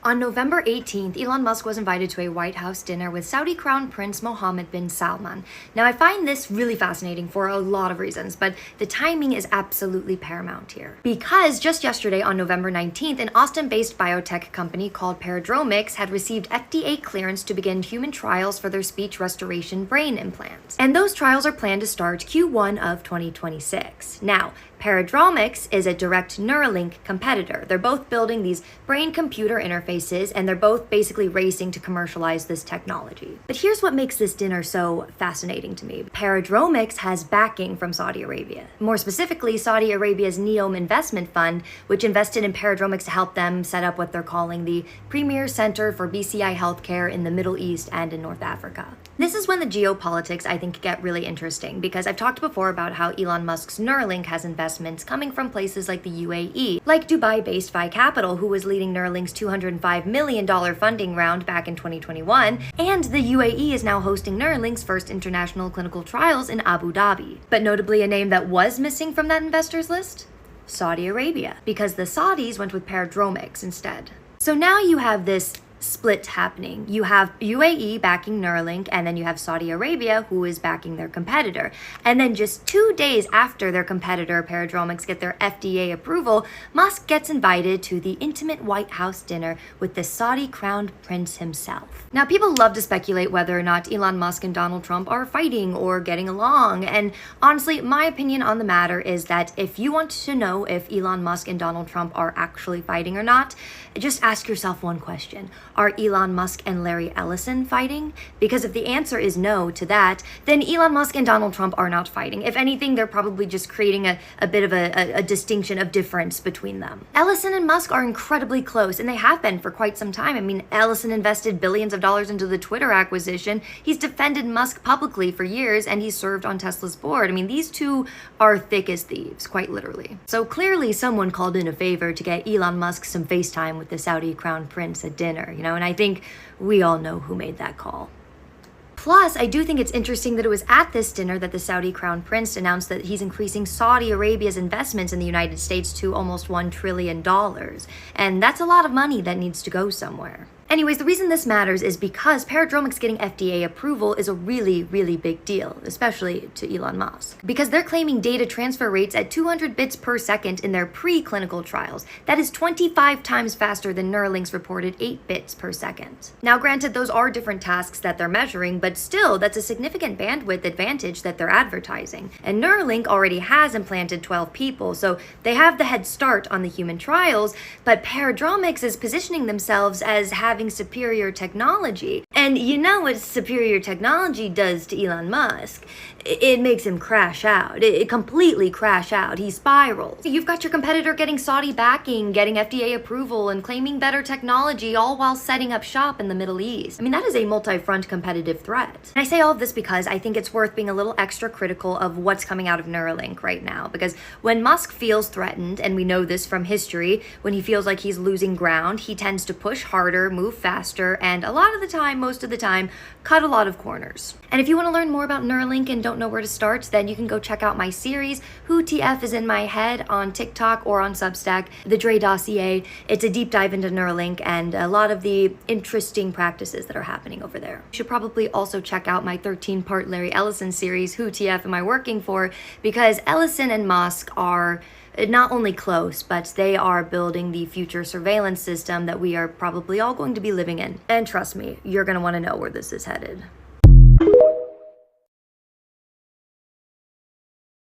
On November 18th, Elon Musk was invited to a White House dinner with Saudi Crown Prince Mohammed bin Salman. Now, I find this really fascinating for a lot of reasons, but the timing is absolutely paramount here. Because just yesterday, on November 19th, an Austin-based biotech company called Paradromics had received FDA clearance to begin human trials for their speech restoration brain implants. And those trials are planned to start Q1 of 2026. Now, Paradromics is a direct Neuralink competitor. They're both building these brain-computer interfaces, and they're both basically racing to commercialize this technology. But here's what makes this dinner so fascinating to me. Paradromics has backing from Saudi Arabia. More specifically, Saudi Arabia's NEOM Investment Fund, which invested in Paradromics to help them set up what they're calling the Premier Center for BCI Healthcare in the Middle East and in North Africa. This is when the geopolitics, I think, get really interesting, because I've talked before about how Elon Musk's Neuralink has investments coming from places like the UAE, like Dubai-based Vi Capital, who was leading Neuralink's $205 million funding round back in 2021, and the UAE is now hosting Neuralink's first international clinical trials in Abu Dhabi. But notably, a name that was missing from that investors list? Saudi Arabia, because the Saudis went with Paradromics instead. So now you have this split happening. You have UAE backing Neuralink, and then you have Saudi Arabia, who is backing their competitor. And then just 2 days after their competitor, Paradromics, get their FDA approval, Musk gets invited to the intimate White House dinner with the Saudi crowned prince himself. Now, people love to speculate whether or not Elon Musk and Donald Trump are fighting or getting along. And honestly, my opinion on the matter is that if you want to know if Elon Musk and Donald Trump are actually fighting or not, just ask yourself one question. Are Elon Musk and Larry Ellison fighting? Because if the answer is no to that, then Elon Musk and Donald Trump are not fighting. If anything, they're probably just creating a bit of a distinction of difference between them. Ellison and Musk are incredibly close, and they have been for quite some time. I mean, Ellison invested billions of dollars into the Twitter acquisition. He's defended Musk publicly for years, and he's served on Tesla's board. I mean, these two are thick as thieves, quite literally. So clearly someone called in a favor to get Elon Musk some FaceTime with the Saudi crown prince at dinner, and I think we all know who made that call. Plus, I do think it's interesting that it was at this dinner that the Saudi crown prince announced that he's increasing Saudi Arabia's investments in the United States to almost $1 trillion. And that's a lot of money that needs to go somewhere. Anyways, the reason this matters is because Paradromics getting FDA approval is a really, really big deal, especially to Elon Musk. Because they're claiming data transfer rates at 200 bits per second in their preclinical trials. That is 25 times faster than Neuralink's reported 8 bits per second. Now, granted, those are different tasks that they're measuring, but still, that's a significant bandwidth advantage that they're advertising. And Neuralink already has implanted 12 people, so they have the head start on the human trials, but Paradromics is positioning themselves as having superior technology. And you know what superior technology does to Elon Musk? It makes him crash out. It completely crash out. He spirals. You've got your competitor getting Saudi backing, getting FDA approval, and claiming better technology, all while setting up shop in the Middle East. I mean, that is a multi-front competitive threat. And I say all of this because I think it's worth being a little extra critical of what's coming out of Neuralink right now. Because when Musk feels threatened, and we know this from history, when he feels like he's losing ground, he tends to push harder, move faster, and a lot of the time, most of the time, cut a lot of corners. And if you want to learn more about Neuralink and don't know where to start, then you can go check out my series, Who TF is in My Head, on TikTok or on Substack, The Dre Dossier. It's a deep dive into Neuralink and a lot of the interesting practices that are happening over there. You should probably also check out my 13-part Larry Ellison series, Who TF Am I Working For? Because Ellison and Musk are not only close, but they are building the future surveillance system that we are probably all going to be living in. And trust me, you're going to want to know where this is headed.